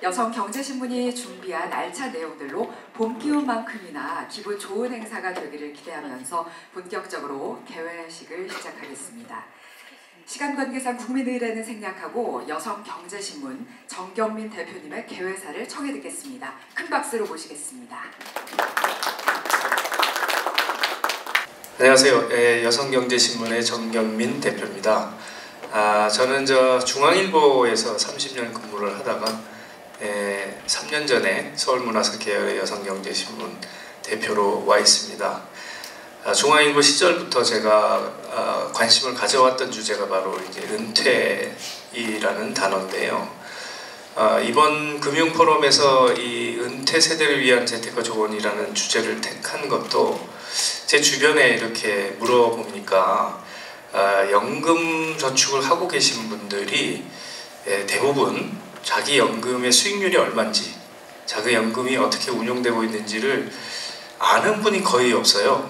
여성경제신문이 준비한 알찬 내용들로 봄 기운만큼이나 기분 좋은 행사가 되기를 기대하면서 본격적으로 개회식을 시작하겠습니다. 시간 관계상 국민의례는 생략하고 여성경제신문 정경민 대표님의 개회사를 청해 듣겠습니다. 큰 박수로 모시겠습니다. 안녕하세요. 여성경제신문의 정경민 대표입니다. 저는 중앙일보에서 30년 근무를 하다가 3년 전에 서울문화사 계열의 여성경제신문 대표로 와 있습니다. 중앙일보 시절부터 제가 관심을 가져왔던 주제가 바로 이제 은퇴이라는 단어인데요. 이번 금융포럼에서 이 은퇴 세대를 위한 재테크 조언이라는 주제를 택한 것도 제 주변에 이렇게 물어보니까 연금 저축을 하고 계신 분들이 대부분 자기 연금의 수익률이 얼마인지, 자기 연금이 어떻게 운용되고 있는지를 아는 분이 거의 없어요.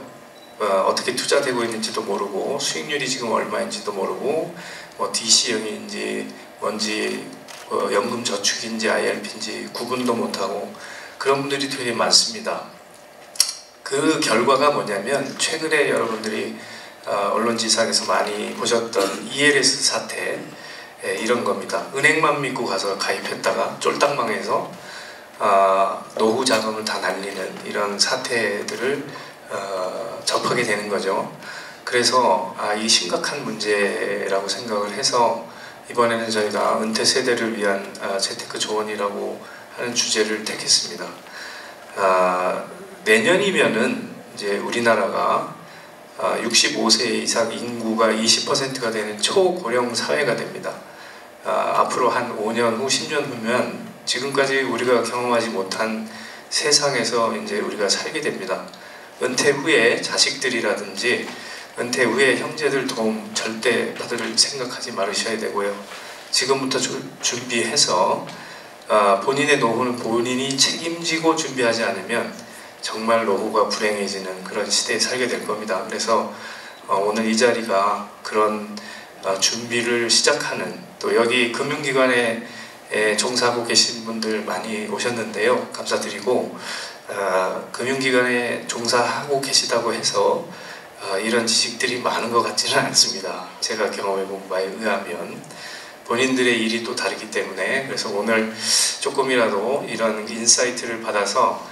어떻게 투자되고 있는지도 모르고, 수익률이 지금 얼마인지도 모르고, DC형인지 뭔지, 연금 저축인지 IRP인지 구분도 못하고 그런 분들이 되게 많습니다. 그 결과가 뭐냐면 최근에 여러분들이 언론지상에서 많이 보셨던 ELS 사태, 이런 겁니다. 은행만 믿고 가서 가입했다가 쫄딱 망해서 노후 자금을 다 날리는 이런 사태들을 접하게 되는 거죠. 그래서 이 심각한 문제라고 생각을 해서 이번에는 저희가 은퇴 세대를 위한 재테크 조언이라고 하는 주제를 택했습니다. 내년이면은 이제 우리나라가 65세 이상 인구가 20%가 되는 초고령 사회가 됩니다. 앞으로 한 5년 후, 10년 후면 지금까지 우리가 경험하지 못한 세상에서 이제 우리가 살게 됩니다. 은퇴 후에 자식들이라든지 은퇴 후에 형제들 도움 절대 받을 생각하지 말으셔야 되고요. 지금부터 준비해서 본인의 노후는 본인이 책임지고 준비하지 않으면 정말 노후가 불행해지는 그런 시대에 살게 될 겁니다. 그래서 오늘 이 자리가 그런 준비를 시작하는, 또 여기 금융기관에 종사하고 계신 분들 많이 오셨는데요. 감사드리고, 금융기관에 종사하고 계시다고 해서 이런 지식들이 많은 것 같지는 않습니다. 제가 경험해본 바에 의하면 본인들의 일이 또 다르기 때문에, 그래서 오늘 조금이라도 이런 인사이트를 받아서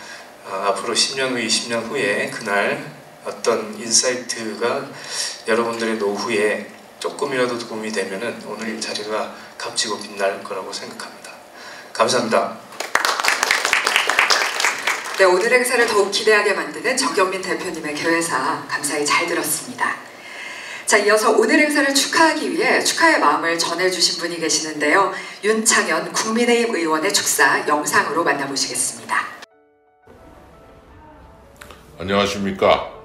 앞으로 10년 후, 20년 후에 그날 어떤 인사이트가 여러분들의 노후에 조금이라도 도움이 되면은 오늘 이 자리가 값지고 빛날 거라고 생각합니다. 감사합니다. 네, 오늘 행사를 더욱 기대하게 만드는 정경민 대표님의 개회사 감사히 잘 들었습니다. 자, 이어서 오늘 행사를 축하하기 위해 축하의 마음을 전해주신 분이 계시는데요. 윤창현 국민의힘 의원의 축사 영상으로 만나보시겠습니다. 안녕하십니까.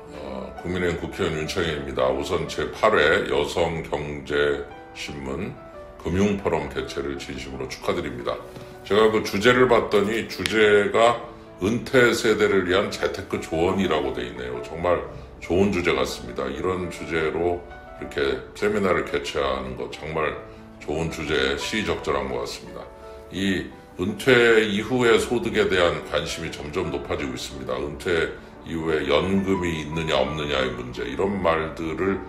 국민의힘 국회의원 윤창현입니다. 우선 제8회 여성경제신문 금융포럼 개최를 진심으로 축하드립니다. 제가 그 주제를 봤더니 주제가 은퇴 세대를 위한 재테크 조언이라고 돼 있네요. 정말 좋은 주제 같습니다. 이런 주제로 이렇게 세미나를 개최하는 것 정말 좋은 주제에 시의적절한 것 같습니다. 이 은퇴 이후의 소득에 대한 관심이 점점 높아지고 있습니다. 은퇴 이후에 연금이 있느냐 없느냐의 문제, 이런 말들을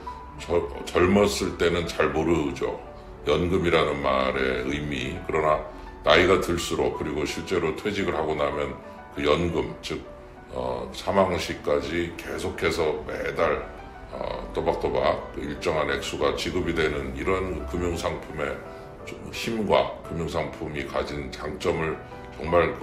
젊었을 때는 잘 모르죠. 연금이라는 말의 의미. 그러나 나이가 들수록, 그리고 실제로 퇴직을 하고 나면 그 연금, 즉 사망 시까지 계속해서 매달 또박또박 일정한 액수가 지급이 되는 이런 금융상품의 힘과 금융상품이 가진 장점을 정말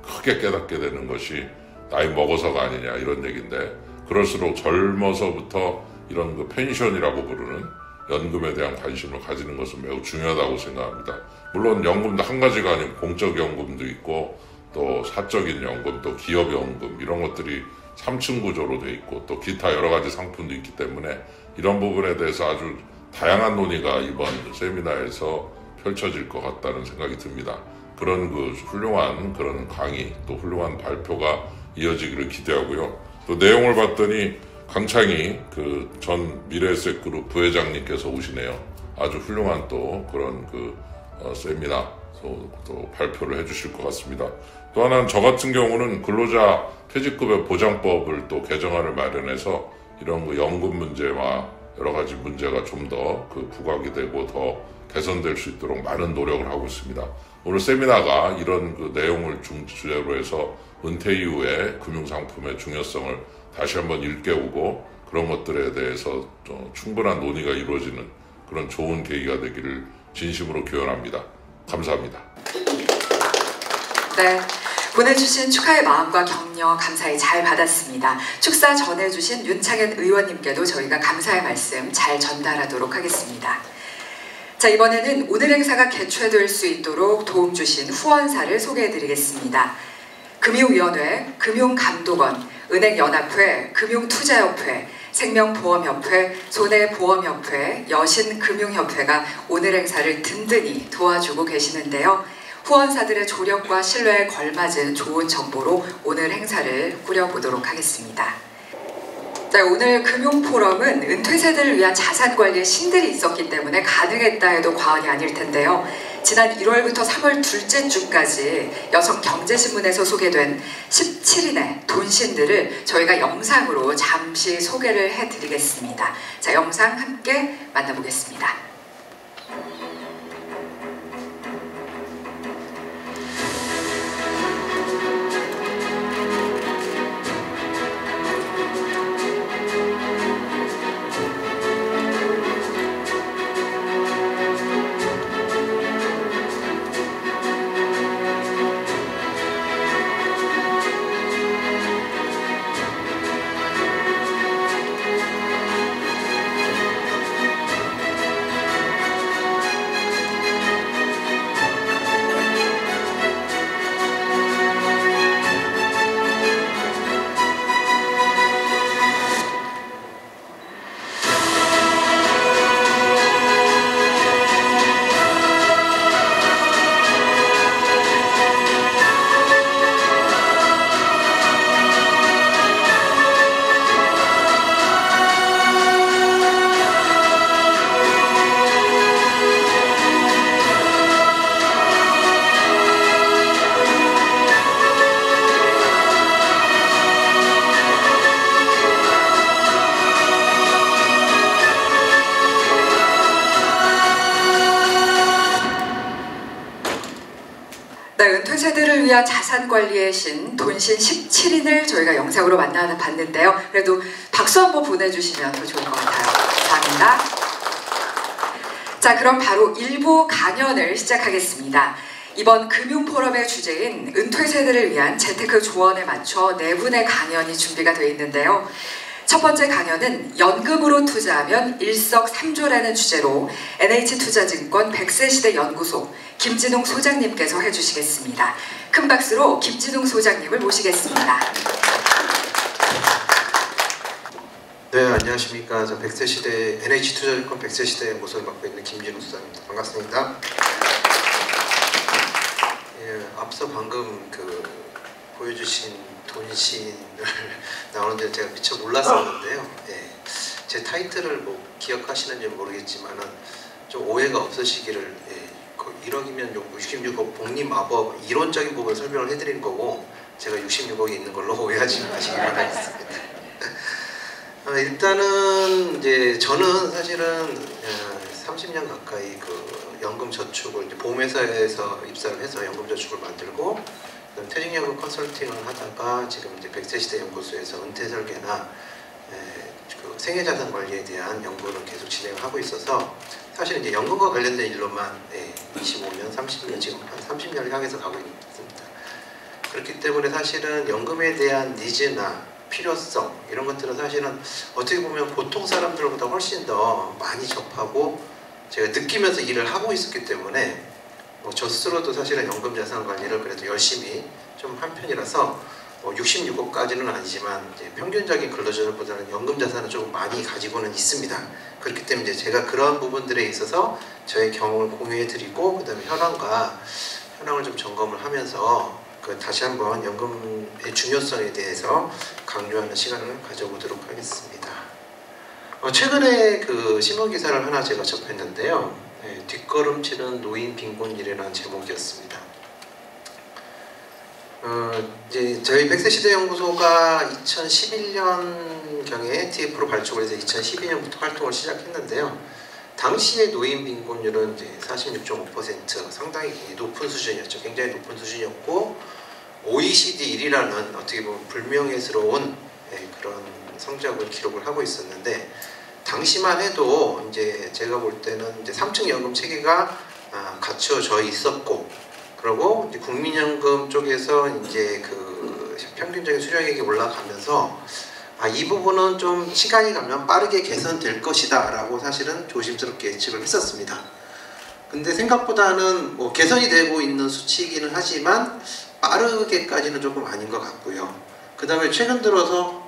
크게 깨닫게 되는 것이 나이 먹어서가 아니냐, 이런 얘기인데, 그럴수록 젊어서부터 이런 펜션이라고 부르는 연금에 대한 관심을 가지는 것은 매우 중요하다고 생각합니다. 물론 연금도 한 가지가 아니고 공적 연금도 있고, 또 사적인 연금, 또 기업 연금, 이런 것들이 3층 구조로 돼 있고, 또 기타 여러 가지 상품도 있기 때문에 이런 부분에 대해서 아주 다양한 논의가 이번 세미나에서 펼쳐질 것 같다는 생각이 듭니다. 그런 훌륭한 그런 강의, 또 훌륭한 발표가 이어지기를 기대하고요. 또 내용을 봤더니 강창희 전 미래에셋그룹 부회장님께서 오시네요. 아주 훌륭한 또 그런 세미나, 또 발표를 해주실 것 같습니다. 또 하나는 저 같은 경우는 근로자 퇴직급여 보장법을 또 개정안을 마련해서 이런 연금 문제와 여러 가지 문제가 좀 더 부각이 되고 더 개선될 수 있도록 많은 노력을 하고 있습니다. 오늘 세미나가 이런 내용을 주제로 해서 은퇴 이후에 금융상품의 중요성을 다시 한번 일깨우고 그런 것들에 대해서 충분한 논의가 이루어지는 그런 좋은 계기가 되기를 진심으로 기원합니다. 감사합니다. 네, 보내주신 축하의 마음과 격려 감사히 잘 받았습니다. 축사 전해주신 윤창현 의원님께도 저희가 감사의 말씀 잘 전달하도록 하겠습니다. 자, 이번에는 오늘 행사가 개최될 수 있도록 도움 주신 후원사를 소개해드리겠습니다. 금융위원회, 금융감독원, 은행연합회, 금융투자협회, 생명보험협회, 손해보험협회, 여신금융협회가 오늘 행사를 든든히 도와주고 계시는데요. 후원사들의 조력과 신뢰에 걸맞은 좋은 정보로 오늘 행사를 꾸려보도록 하겠습니다. 자, 오늘 금융포럼은 은퇴세대를 위한 자산관리에 신들이 있었기 때문에 가능했다 해도 과언이 아닐 텐데요. 지난 1월부터 3월 둘째 주까지 여성경제신문에서 소개된 17인의 돈신들을 저희가 영상으로 잠시 소개를 해드리겠습니다. 자, 영상 함께 만나보겠습니다. 은퇴세대를 위한 자산관리의 신 돈신 17인을 저희가 영상으로 만나봤는데요. 그래도 박수 한번 보내주시면 더 좋을 것 같아요. 감사합니다. 자, 그럼 바로 1부 강연을 시작하겠습니다. 이번 금융포럼의 주제인 은퇴세대를 위한 재테크 조언에 맞춰 4분의 강연이 준비가 되어 있는데요. 첫 번째 강연은 연금으로 투자하면 일석삼조라는 주제로 NH투자증권 100세시대 연구소 김진웅 소장님께서 해주시겠습니다. 큰 박수로 김진웅 소장님을 모시겠습니다. 네, 안녕하십니까. 저 100세시대 NH투자증권 100세시대 연구소를 맡고 있는 김진웅 소장입니다. 반갑습니다. 예, 앞서 방금 보여주신 돈신을 나오는데 제가 미처 몰랐었는데요. 예, 제 타이틀을 기억하시는지 모르겠지만은 좀 오해가 없으시기를, 예, 1억이면 66억 복리마법 이론적인 부분을 설명을 해드린 거고 제가 66억이 있는 걸로 오해하지 마시기 바라겠습니다. 일단은 이제 저는 사실은 30년 가까이 연금 저축을 보험회사에서 입사를 해서 연금 저축을 만들고 퇴직연금 컨설팅을 하다가 지금 이제 100세시대 연구소에서 은퇴 설계나 생애자산 관리에 대한 연구를 계속 진행하고 있어서 사실 이제 연금과 관련된 일로만 25년, 30년 지금 한 30년을 향해서 가고 있습니다. 그렇기 때문에 사실은 연금에 대한 니즈나 필요성 이런 것들은 사실은 어떻게 보면 보통 사람들보다 훨씬 더 많이 접하고 제가 느끼면서 일을 하고 있었기 때문에 저 스스로도 사실은 연금 자산 관리를 그래도 열심히 좀 한 편이라서 66억까지는 아니지만 이제 평균적인 근로자들보다는 연금 자산을 조금 많이 가지고는 있습니다. 그렇기 때문에 이제 제가 그러한 부분들에 있어서 저의 경험을 공유해드리고 그다음에 현황을 좀 점검을 하면서 다시 한번 연금의 중요성에 대해서 강조하는 시간을 가져보도록 하겠습니다. 최근에 신문 기사를 하나 제가 접했는데요. 뒷걸음치는 노인 빈곤율이라는 제목이었습니다. 이제 저희 100세 시대 연구소가 2011년경에 TF로 발족을 해서 2012년부터 활동을 시작했는데요. 당시의 노인 빈곤율은 이제 46.5%, 상당히 높은 수준이었죠. 굉장히 높은 수준이었고 OECD 1위라는 어떻게 보면 불명예스러운 그런 성적을 기록을 하고 있었는데, 당시만 해도 이제 제가 볼 때는 이제 3층 연금 체계가 갖춰져 있었고, 그리고 이제 국민연금 쪽에서 이제 그 평균적인 수령액이 올라가면서 이 부분은 좀 시간이 가면 빠르게 개선될 것이다 라고 사실은 조심스럽게 예측을 했었습니다. 근데 생각보다는 뭐 개선이 되고 있는 수치이기는 하지만 빠르게까지는 조금 아닌 것 같고요. 그 다음에 최근 들어서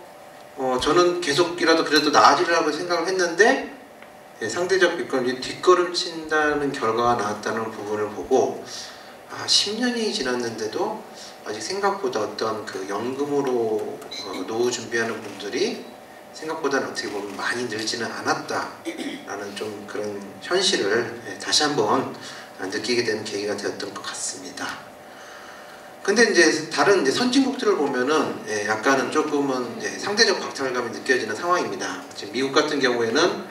저는 계속이라도 그래도 나아지려고 생각을 했는데 상대적 비권이 뒷걸음친다는 결과가 나왔다는 부분을 보고 10년이 지났는데도 아직 생각보다 어떤 그 연금으로 노후 준비하는 분들이 생각보다는 어떻게 보면 많이 늘지는 않았다라는 좀 그런 현실을 다시 한번 느끼게 된 계기가 되었던 것 같습니다. 근데 이제 다른 이제 선진국들을 보면은 약간은 조금은 이제 상대적 박탈감이 느껴지는 상황입니다. 지금 미국 같은 경우에는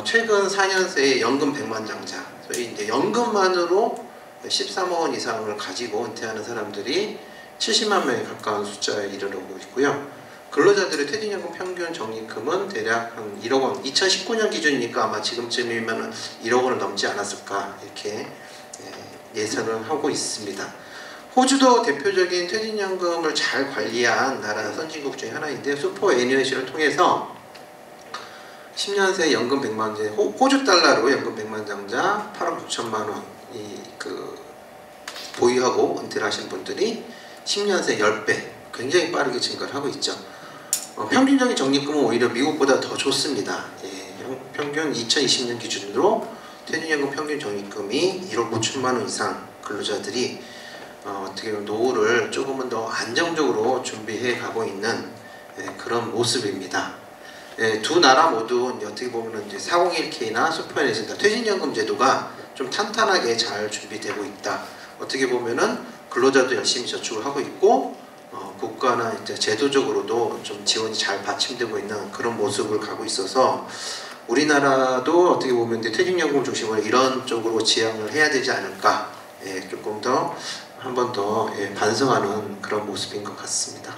최근 4년 새에 연금 100만 장자, 소위 이제 연금만으로 13억 원 이상을 가지고 은퇴하는 사람들이 70만 명에 가까운 숫자에 이르르고 있고요. 근로자들의 퇴직연금 평균 적립금은 대략 한 1억 원, 2019년 기준이니까 아마 지금쯤이면 1억 원을 넘지 않았을까 이렇게 예상을 하고 있습니다. 호주도 대표적인 퇴직연금을 잘 관리한 나라 선진국 중에 하나인데, 슈퍼애니웨이션을 통해서 10년 새 연금 100만 장, 호주 달러로 연금 100만 장자 8억 6천만 원이 보유하고 은퇴를 하신 분들이 10년 새 10배 굉장히 빠르게 증가를 하고 있죠. 평균적인 적립금은 오히려 미국보다 더 좋습니다. 평균 2020년 기준으로 퇴직연금 평균 적립금이 1억 5천만 원 이상 근로자들이 어떻게 보면 노후를 조금은 더 안정적으로 준비해 가고 있는 그런 모습입니다. 두 나라 모두 어떻게 보면 이제 401k나 슈퍼애니웨이션 퇴직연금 제도가 좀 탄탄하게 잘 준비되고 있다. 어떻게 보면은 근로자도 열심히 저축을 하고 있고 국가나 이제 제도적으로도 좀 지원이 잘 받침되고 있는 그런 모습을 가고 있어서 우리나라도 어떻게 보면 이제 퇴직연금 중심으로 이런 쪽으로 지향을 해야 되지 않을까, 조금 더 한 번 더 반성하는 그런 모습인 것 같습니다.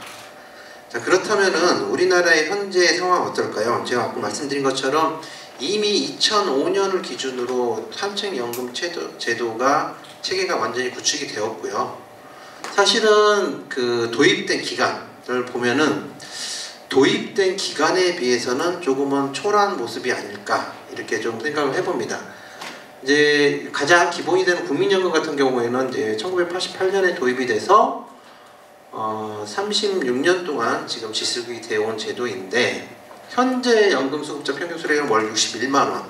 자, 그렇다면은 우리나라의 현재 상황 어떨까요? 제가 아까 말씀드린 것처럼 이미 2005년을 기준으로 3층 연금 체계가 완전히 구축이 되었고요. 사실은 그 도입된 기간을 보면은 도입된 기간에 비해서는 조금은 초라한 모습이 아닐까 이렇게 좀 생각을 해봅니다. 이제 가장 기본이 되는 국민연금 같은 경우에는 이제 1988년에 도입이 돼서 36년 동안 지금 지속이 되어 온 제도인데, 현재 연금수급자 평균 수령은 월 61만 원,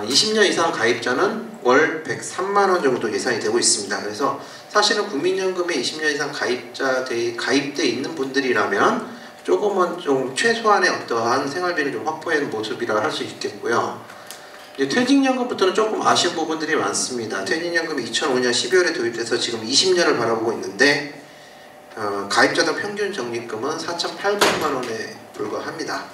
20년 이상 가입자는 월 103만 원 정도 예상이 되고 있습니다. 그래서 사실은 국민연금에 20년 이상 가입돼 있는 분들이라면 조금은 좀 최소한의 어떠한 생활비를 좀 확보하는 모습이라 할 수 있겠고요. 이제 퇴직연금부터는 조금 아쉬운 부분들이 많습니다. 퇴직연금이 2005년 12월에 도입돼서 지금 20년을 바라보고 있는데 가입자당 평균 적립금은 4,800만 원에 불과합니다.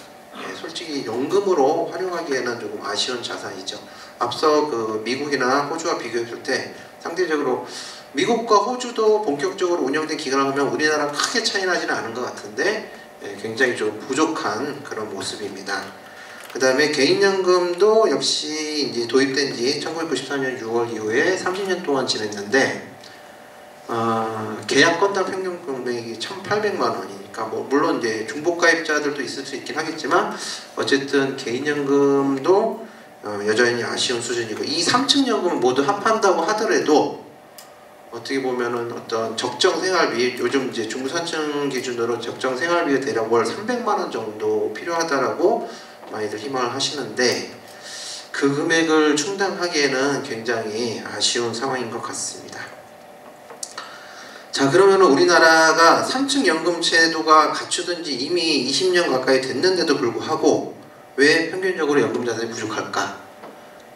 솔직히 연금으로 활용하기에는 조금 아쉬운 자산이죠. 앞서 그 미국이나 호주와 비교했을 때 상대적으로 미국과 호주도 본격적으로 운영된 기간을 보면 우리나라랑 크게 차이 나지는 않은 것 같은데 굉장히 좀 부족한 그런 모습입니다. 그 다음에 개인연금도 역시 이제 도입된 지 1994년 6월 이후에 30년 동안 지냈는데 계약 건당 평균 금액이 1,800만 원이니까 물론 이제 중복 가입자들도 있을 수 있긴 하겠지만 어쨌든 개인연금도 여전히 아쉬운 수준이고, 이 3층 연금을 모두 합한다고 하더라도 어떻게 보면은 어떤 적정 생활비, 요즘 이제 중산층 기준으로 적정 생활비가 대략 월 300만 원 정도 필요하다라고 많이들 희망을 하시는데, 그 금액을 충당하기에는 굉장히 아쉬운 상황인 것 같습니다. 자, 그러면 우리나라가 3층 연금 제도가 갖추던 지 이미 20년 가까이 됐는데도 불구하고 왜 평균적으로 연금 자산이 부족할까?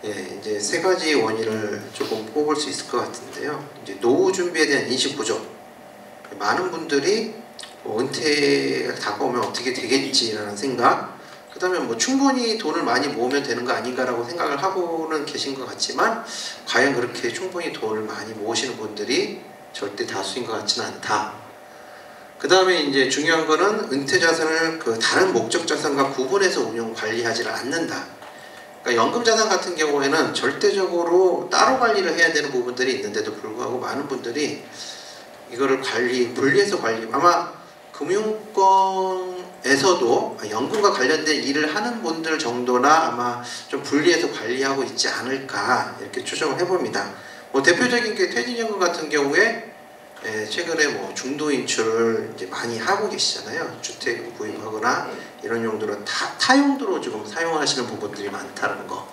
이제 세 가지 원인을 조금 뽑을 수 있을 것 같은데요. 이제 노후 준비에 대한 인식 부족. 많은 분들이 은퇴가 다가오면 어떻게 되겠지라는 생각. 그다음에 뭐 충분히 돈을 많이 모으면 되는 거 아닌가라고 생각을 하고는 계신 것 같지만 과연 그렇게 충분히 돈을 많이 모으시는 분들이 절대 다수인 것 같지는 않다. 그 다음에 이제 중요한 거는 은퇴 자산을 그 다른 목적 자산과 구분해서 운용 관리하지를 않는다. 그러니까 연금 자산 같은 경우에는 절대적으로 따로 관리를 해야 되는 부분들이 있는데도 불구하고 많은 분들이 이거를 분리해서 관리, 아마 금융권에서도 연금과 관련된 일을 하는 분들 정도나 아마 좀 분리해서 관리하고 있지 않을까 이렇게 추정을 해봅니다. 뭐 대표적인 게 퇴직연금 같은 경우에 최근에 뭐 중도 인출을 이제 많이 하고 계시잖아요. 주택을 구입하거나 이런 용도로 타용도로 지금 사용하시는 부분들이 많다는 거.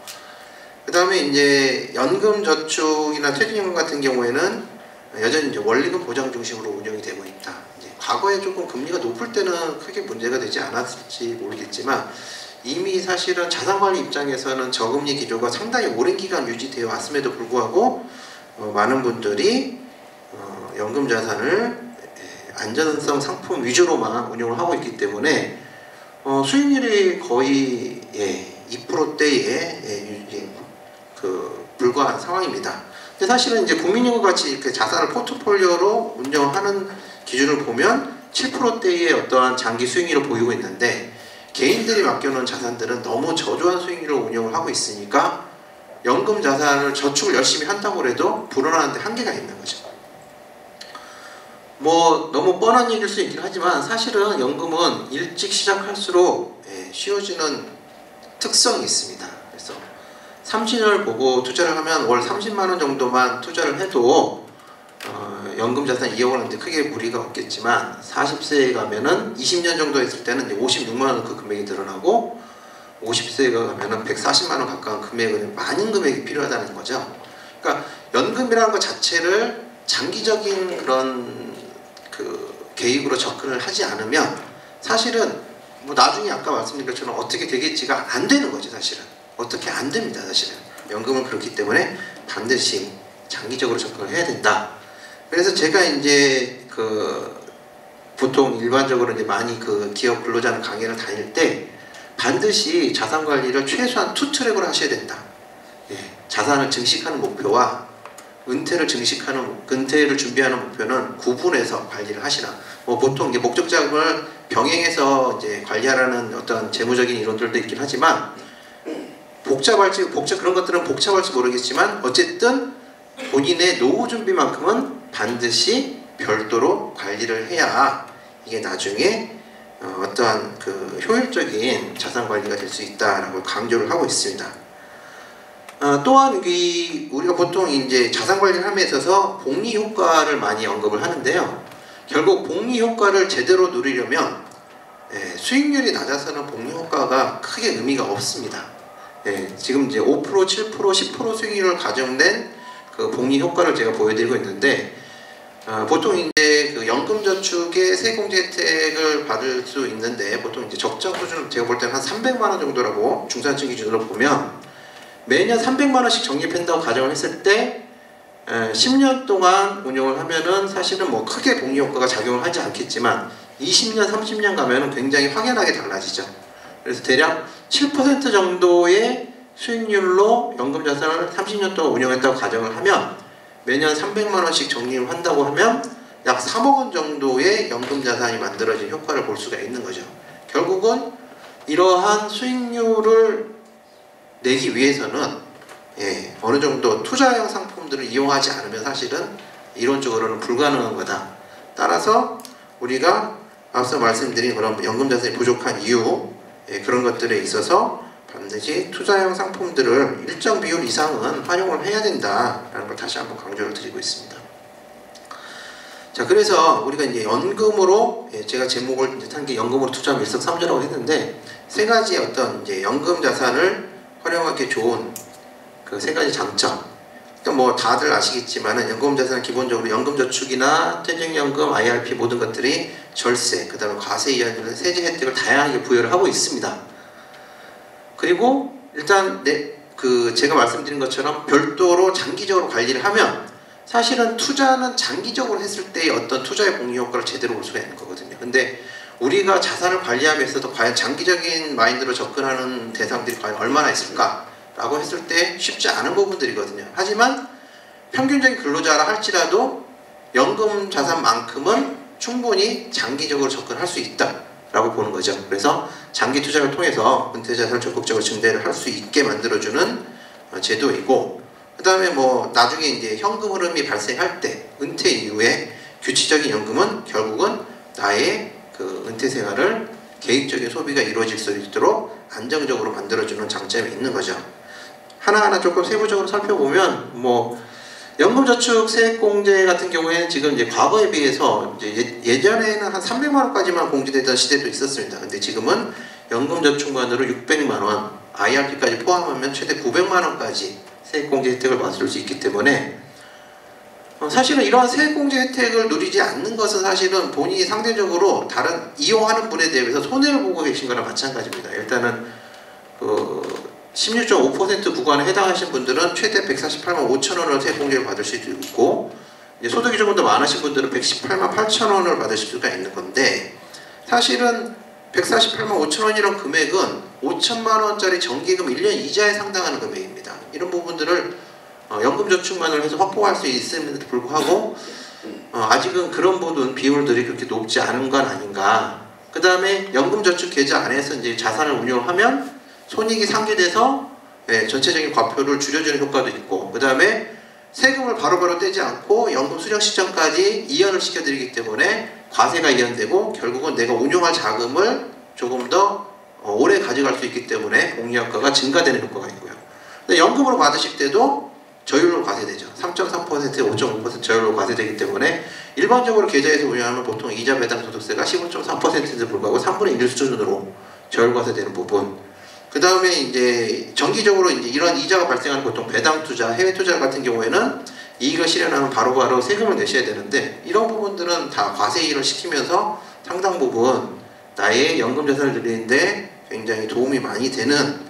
그 다음에 이제 연금 저축이나 퇴직연금 같은 경우에는 여전히 이제 원리금 보장 중심으로 운영이 되고 있다. 이제 과거에 조금 금리가 높을 때는 크게 문제가 되지 않았을지 모르겠지만 이미 사실은 자산관리 입장에서는 저금리 기조가 상당히 오랜 기간 유지되어 왔음에도 불구하고 많은 분들이 연금 자산을 안전성 상품 위주로만 운용을 하고 있기 때문에 수익률이 거의 2%대에 불과한 상황입니다. 근데 사실은 이제 국민연금 같이 이렇게 자산을 포트폴리오로 운영하는 기준을 보면 7%대의 어떠한 장기 수익률을 보이고 있는데 개인들이 맡겨놓은 자산들은 너무 저조한 수익률로 운영을 하고 있으니까 연금 자산을 저축을 열심히 한다고 해도 불어나는데 한계가 있는 거죠. 뭐 너무 뻔한 얘기일 수 있긴 하지만 사실은 연금은 일찍 시작할수록 쉬워지는 특성이 있습니다. 그래서 30년을 보고 투자를 하면 월 30만원 정도만 투자를 해도 연금 자산 2억 원인데 크게 무리가 없겠지만 40세에 가면은 20년 정도 했을 때는 56만원 그 금액이 늘어나고 50세가 가면은 140만원 가까운 금액은 많은 금액이 필요하다는 거죠. 그러니까 연금이라는 것 자체를 장기적인 그런 개입으로 접근을 하지 않으면 사실은 뭐 나중에 아까 말씀드린 것처럼 어떻게 되겠지가 안 되는 거죠. 사실은 어떻게 안 됩니다. 사실은 연금은 그렇기 때문에 반드시 장기적으로 접근을 해야 된다. 그래서 제가 이제 보통 일반적으로 이제 많이 기업 근로자는 강의를 다닐 때 반드시 자산 관리를 최소한 2트랙으로 하셔야 된다. 자산을 증식하는 목표와 은퇴를 준비하는 목표는 구분해서 관리를 하시라. 뭐 보통 이제 목적 자금을 병행해서 이제 관리하라는 어떤 재무적인 이론들도 있긴 하지만 그런 것들은 복잡할지 모르겠지만 어쨌든 본인의 노후 준비만큼은 반드시 별도로 관리를 해야 이게 나중에 어떠한 효율적인 자산 관리가 될 수 있다라고 강조를 하고 있습니다. 또한 우리가 보통 이제 자산 관리를 함에 있어서 복리 효과를 많이 언급을 하는데요. 결국 복리 효과를 제대로 누리려면 수익률이 낮아서는 복리 효과가 크게 의미가 없습니다. 지금 이제 5%, 7%, 10% 수익률을 가정된 복리 효과를 제가 보여드리고 있는데 보통 이제 연금저축의 세공제 혜택을 받을 수 있는데 보통 이제 적정 수준은 제가 볼 때는 한 300만 원 정도라고 중산층 기준으로 보면 매년 300만 원씩 적립한다고 가정을 했을 때 10년 동안 운용을 하면은 사실은 뭐 크게 복리 효과가 작용을 하지 않겠지만 20년, 30년 가면은 굉장히 확연하게 달라지죠. 그래서 대략 7% 정도의 수익률로 연금 자산을 30년 동안 운영했다고 가정을 하면 매년 300만 원씩 적립을 한다고 하면 약 3억 원 정도의 연금 자산이 만들어진 효과를 볼 수가 있는 거죠. 결국은 이러한 수익률을 내기 위해서는 어느 정도 투자형 상품들을 이용하지 않으면 사실은 이론적으로는 불가능한 거다. 따라서 우리가 앞서 말씀드린 그런 연금 자산이 부족한 이유 그런 것들에 있어서 반드시 투자형 상품들을 일정 비율 이상은 활용을 해야 된다라는 걸 다시 한번 강조를 드리고 있습니다. 자, 그래서 우리가 이제 연금으로 제가 제목을 한 게 연금으로 투자하면 일석삼조라고 했는데 세 가지 어떤 이제 연금 자산을 활용하기 좋은 세 가지 장점. 그러니까 뭐 다들 아시겠지만은 연금 자산은 기본적으로 연금저축이나 퇴직연금, IRP 모든 것들이 절세, 그 다음에 과세 이하는 세제 혜택을 다양하게 부여를 하고 있습니다. 그리고 일단 그 제가 말씀드린 것처럼 별도로 장기적으로 관리를 하면 사실은 투자는 장기적으로 했을 때의 어떤 투자의 복리 효과를 제대로 볼 수가 있는 거거든요. 근데 우리가 자산을 관리하면서도 과연 장기적인 마인드로 접근하는 대상들이 과연 얼마나 있을까라고 했을 때 쉽지 않은 부분들이거든요. 하지만 평균적인 근로자라 할지라도 연금 자산만큼은 충분히 장기적으로 접근할 수 있다라고 보는 거죠. 그래서 장기 투자를 통해서 은퇴 자산을 적극적으로 증대를 할 수 있게 만들어주는 제도이고, 그 다음에 뭐 나중에 이제 현금 흐름이 발생할 때 은퇴 이후에 규칙적인 연금은 결국은 나의 그 은퇴 생활을 계획적인 소비가 이루어질 수 있도록 안정적으로 만들어주는 장점이 있는 거죠. 하나하나 조금 세부적으로 살펴보면 뭐 연금저축 세액공제 같은 경우에는 지금 이제 과거에 비해서 이제 예전에는 한 300만 원까지만 공제되던 시대도 있었습니다. 근데 지금은 연금저축만으로 600만 원, IRP까지 포함하면 최대 900만 원까지 세액공제 혜택을 받을 수 있기 때문에 사실은 이러한 세액공제 혜택을 누리지 않는 것은 사실은 본인이 상대적으로 다른 이용하는 분에 대해서 손해를 보고 계신 거랑 마찬가지입니다. 일단은 그 16.5% 구간에 해당하신 분들은 최대 148만 5천 원을 세액공제를 받을 수도 있고, 이제 소득이 조금 더 많으신 분들은 118만 8천 원을 받으실 수가 있는 건데, 사실은 148만 5천 원이란 금액은 5천만 원짜리 정기금 1년 이자에 상당하는 금액입니다. 이런 부분들을 연금저축만을 해서 확보할 수 있음에도 불구하고 아직은 그런 부분 비율들이 그렇게 높지 않은 건 아닌가. 그 다음에 연금저축 계좌 안에서 이제 자산을 운용하면 손익이 상기돼서 전체적인 과표를 줄여주는 효과도 있고, 그 다음에 세금을 바로바로 떼지 않고 연금 수령 시점까지 이연을 시켜드리기 때문에 과세가 이연되고 결국은 내가 운용할 자금을 조금 더 오래 가져갈 수 있기 때문에 복리 효과가 증가되는 효과가 있고요. 근데 연금으로 받으실 때도 저율로 과세되죠. 3.3%, 5.5% 저율로 과세되기 때문에 일반적으로 계좌에서 운용하면 보통 이자 배당 소득세가 15.3%에도 불구하고 3분의 1 수준으로 저율 과세되는 부분. 그 다음에 이제 정기적으로 이제 이런 이자가 발생하는 보통 배당 투자, 해외 투자 같은 경우에는 이익을 실현하면 바로바로 세금을 내셔야 되는데, 이런 부분들은 다 과세 이익을 시키면서 상당 부분 나의 연금 자산을 늘리는데 굉장히 도움이 많이 되는,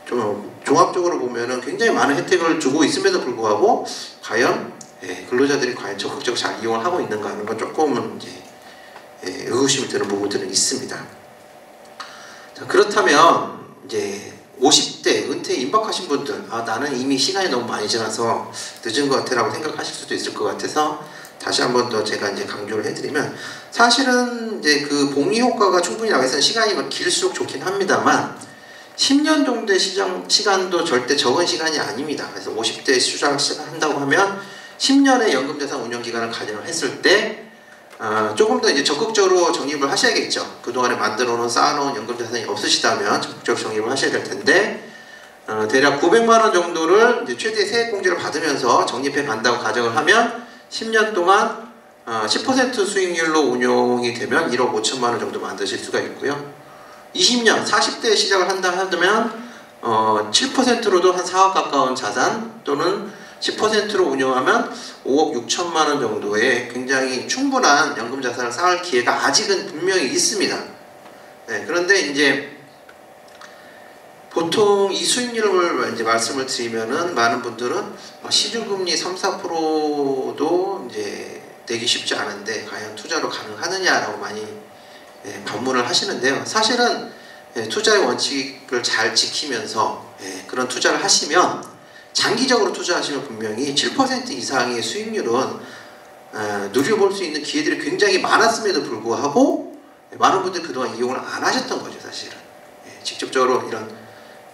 좀 종합적으로 보면은 굉장히 많은 혜택을 주고 있음에도 불구하고 과연 근로자들이 과연 적극적으로 잘 이용을 하고 있는가 하는 건 조금은 이제 의구심이 드는 부분들은 있습니다. 자, 그렇다면 이제 50대 은퇴에 임박하신 분들, 나는 이미 시간이 너무 많이 지나서 늦은 것 같아 라고 생각하실 수도 있을 것 같아서 다시 한 번 더 제가 이제 강조를 해드리면, 사실은 이제 그 복리 효과가 충분히 나와 있어서 시간이 길수록 좋긴 합니다만 10년 정도의 시간도 절대 적은 시간이 아닙니다. 그래서 50대에 투자를 시작한다고 하면 10년의 연금자산 운용기간을 가정을 했을 때 조금 더 이제 적극적으로 적립을 하셔야겠죠. 그동안에 만들어놓은 쌓아놓은 연금자산이 없으시다면 적극적으로 적립을 하셔야 될 텐데, 대략 900만 원 정도를 이제 최대 세액공제를 받으면서 적립해 간다고 가정을 하면 10년 동안 10% 수익률로 운용이 되면 1억 5천만 원 정도 만드실 수가 있고요. 20년, 40대에 시작을 한다 하면 7%로도 한 4억 가까운 자산 또는 10%로 운영하면 5억 6천만 원 정도의 굉장히 충분한 연금 자산을 쌓을 기회가 아직은 분명히 있습니다. 그런데 이제 보통 이 수익률을 이제 말씀을 드리면은 많은 분들은 시중금리 3, 4%도 이제 내기 쉽지 않은데 과연 투자로 가능하느냐라고 많이 반문을 하시는데요. 사실은 투자의 원칙을 잘 지키면서 그런 투자를 하시면, 장기적으로 투자하시면 분명히 7% 이상의 수익률은 누려볼 수 있는 기회들이 굉장히 많았음에도 불구하고 많은 분들이 그동안 이용을 안 하셨던 거죠. 사실은 직접적으로 이런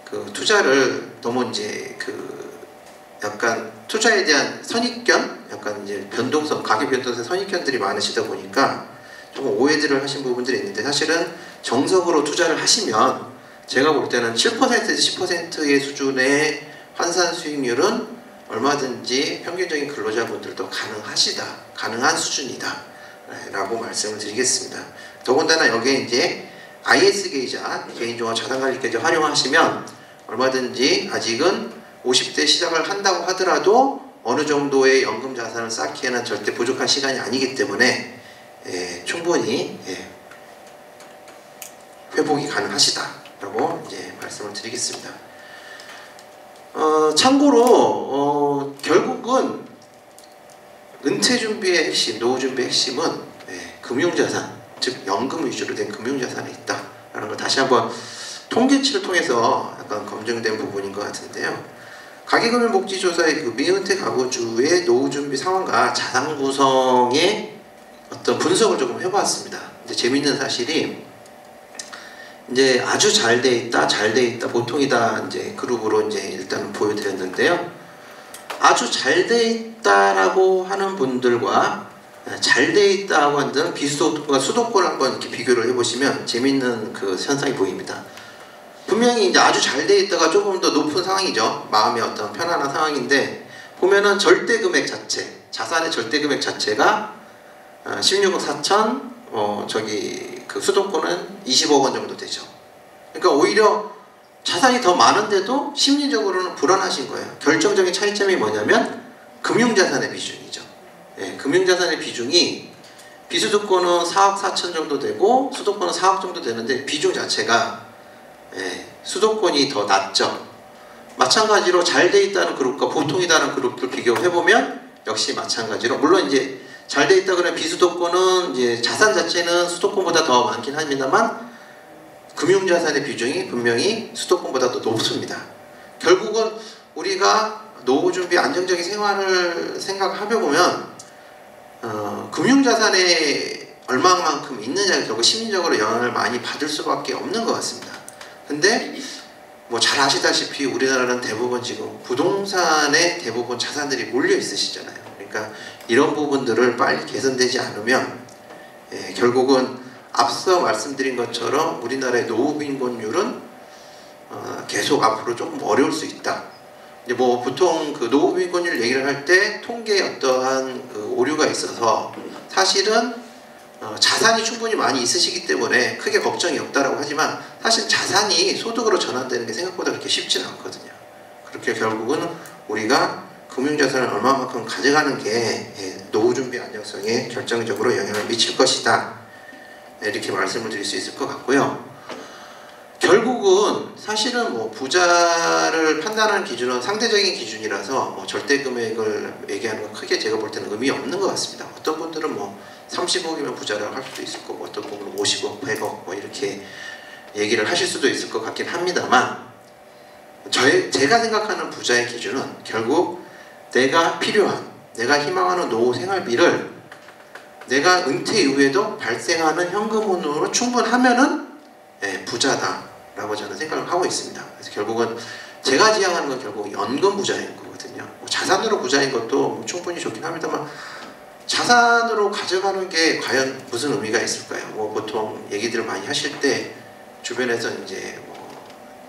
그 투자를 너무 이제 그 약간 투자에 대한 선입견, 약간 이제 변동성, 가계 변동성 선입견들이 많으시다 보니까 조금 오해들을 하신 부분들이 있는데, 사실은 정석으로 투자를 하시면 제가 볼 때는 7%에서 10%의 수준의 환산 수익률은 얼마든지 평균적인 근로자분들도 가능한 수준이다 라고 말씀을 드리겠습니다. 더군다나 여기에 이제 IS 계좌, 개인종합 자산관리 계좌 활용하시면 얼마든지 아직은 50대 시작을 한다고 하더라도 어느 정도의 연금 자산을 쌓기에는 절대 부족한 시간이 아니기 때문에 충분히 회복이 가능하시다라고 이제 말씀을 드리겠습니다. 참고로 결국은 은퇴 준비의 핵심, 노후 준비의 핵심은 금융자산, 즉 연금 위주로 된 금융자산이 있다라는 걸 다시 한번 통계치를 통해서 약간 검증된 부분인 것 같은데요. 가계금융복지조사의 그 미은퇴 가구주의 노후 준비 상황과 자산 구성의 어떤 분석을 조금 해봤습니다. 근데 재밌는 사실이 이제 아주 잘 돼 있다, 잘 돼 있다, 보통이다 이제 그룹으로 이제 일단 보여드렸는데요. 아주 잘 돼 있다라고 하는 분들과 잘 돼 있다고 하는 비수도권과 수도권을 한번 이렇게 비교를 해보시면 재밌는 그 현상이 보입니다. 분명히 이제 아주 잘 돼 있다가 조금 더 높은 상황이죠. 마음의 어떤 편안한 상황인데 보면은 절대 금액 자체, 자산의 절대 금액 자체가 16억 4천, 그 수도권은 20억 원 정도 되죠. 그러니까 오히려 자산이 더 많은데도 심리적으로는 불안하신 거예요. 결정적인 차이점이 뭐냐면 금융자산의 비중이죠. 금융자산의 비중이 비수도권은 4억 4천 정도 되고 수도권은 4억 정도 되는데 비중 자체가 수도권이 더 낮죠. 마찬가지로 잘 돼 있다는 그룹과 보통이다는 그룹을 비교해보면 역시 마찬가지로 물론 이제 잘 돼 있다 그러면 비수도권은 이제 자산 자체는 수도권보다 더 많긴 합니다만 금융자산의 비중이 분명히 수도권보다 더 높습니다. 결국은 우리가 노후 준비 안정적인 생활을 생각하며 보면 금융자산에 얼마만큼 있느냐가 결국 심리적으로 영향을 많이 받을 수밖에 없는 것 같습니다. 근데 뭐 잘 아시다시피 우리나라는 대부분 지금 부동산에 대부분 자산들이 몰려 있으시잖아요. 그러니까 이런 부분들을 빨리 개선되지 않으면 결국은 앞서 말씀드린 것처럼 우리나라의 노후 빈곤율은 계속 앞으로 조금 어려울 수 있다. 이제 뭐 보통 그 노후 빈곤율 얘기를 할 때 통계에 어떠한 그 오류가 있어서 사실은 자산이 충분히 많이 있으시기 때문에 크게 걱정이 없다라고 하지만 사실 자산이 소득으로 전환되는 게 생각보다 그렇게 쉽지는 않거든요. 그렇게 결국은 우리가 금융자산을 얼마만큼 가져가는 게 노후 준비 안정성에 결정적으로 영향을 미칠 것이다. 이렇게 말씀을 드릴 수 있을 것 같고요. 결국은 사실은 뭐 부자를 판단하는 기준은 상대적인 기준이라서 뭐 절대 금액을 얘기하는 건 크게 제가 볼 때는 의미 없는 것 같습니다. 어떤 분들은 뭐 30억이면 부자라고 할 수도 있을 거고 어떤 분은 50억, 100억 뭐 이렇게 얘기를 하실 수도 있을 것 같긴 합니다만 제가 생각하는 부자의 기준은 결국 내가 필요한, 내가 희망하는 노후 생활비를 내가 은퇴 이후에도 발생하는 현금으로 충분하면은 부자다라고 저는 생각을 하고 있습니다. 그래서 결국은 제가 지향하는 건 결국 연금 부자인 거거든요. 뭐 자산으로 부자인 것도 충분히 좋긴 합니다만 자산으로 가져가는 게 과연 무슨 의미가 있을까요? 뭐 보통 얘기들을 많이 하실 때 주변에서 이제 뭐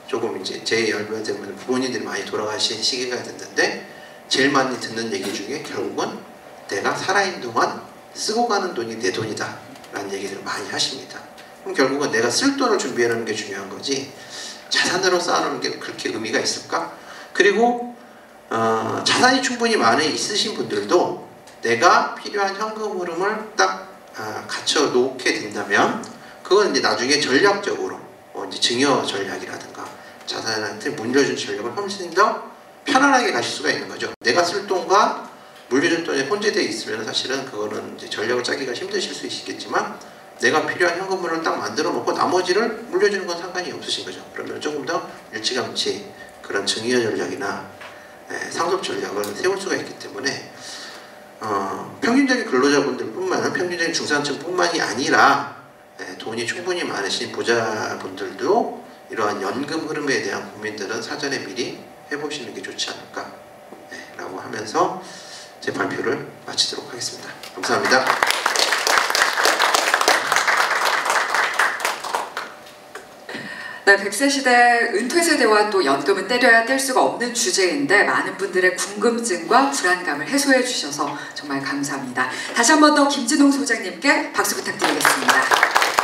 조금 이제 제 연령 때문에 부모님들이 많이 돌아가신 시기가 됐는데 제일 많이 듣는 얘기 중에 결국은 내가 살아있는 동안 쓰고 가는 돈이 내 돈이다 라는 얘기를 많이 하십니다. 그럼 결국은 내가 쓸 돈을 준비하는 게 중요한 거지 자산으로 쌓아놓는 게 그렇게 의미가 있을까? 그리고 자산이 충분히 많이 있으신 분들도 내가 필요한 현금 흐름을 딱 갖춰 놓게 된다면 그건 이제 나중에 전략적으로 이제 증여 전략이라든가 자산한테 물려준 전략을 훨씬 더 편안하게 가실 수가 있는 거죠. 내가 쓸 돈과 물려준 돈이 혼재되어 있으면 사실은 그거는 이제 전략을 짜기가 힘드실 수 있겠지만 내가 필요한 현금을 딱 만들어 놓고 나머지를 물려주는 건 상관이 없으신 거죠. 그러면 조금 더 일찌감치 그런 증여 전략이나 상속 전략을 세울 수가 있기 때문에 평균적인 근로자분들 평균적인 중산층뿐만이 아니라 돈이 충분히 많으신 부자분들도 이러한 연금 흐름에 대한 고민들은 사전에 미리 해보시는 게 좋지 않을까 라고 하면서 제 발표를 마치도록 하겠습니다. 감사합니다. 네, 100세 시대 은퇴 세대와 또 연금은 때려야 뗄 수가 없는 주제인데 많은 분들의 궁금증과 불안감을 해소해 주셔서 정말 감사합니다. 다시 한 번 더 김진홍 소장님께 박수 부탁드리겠습니다.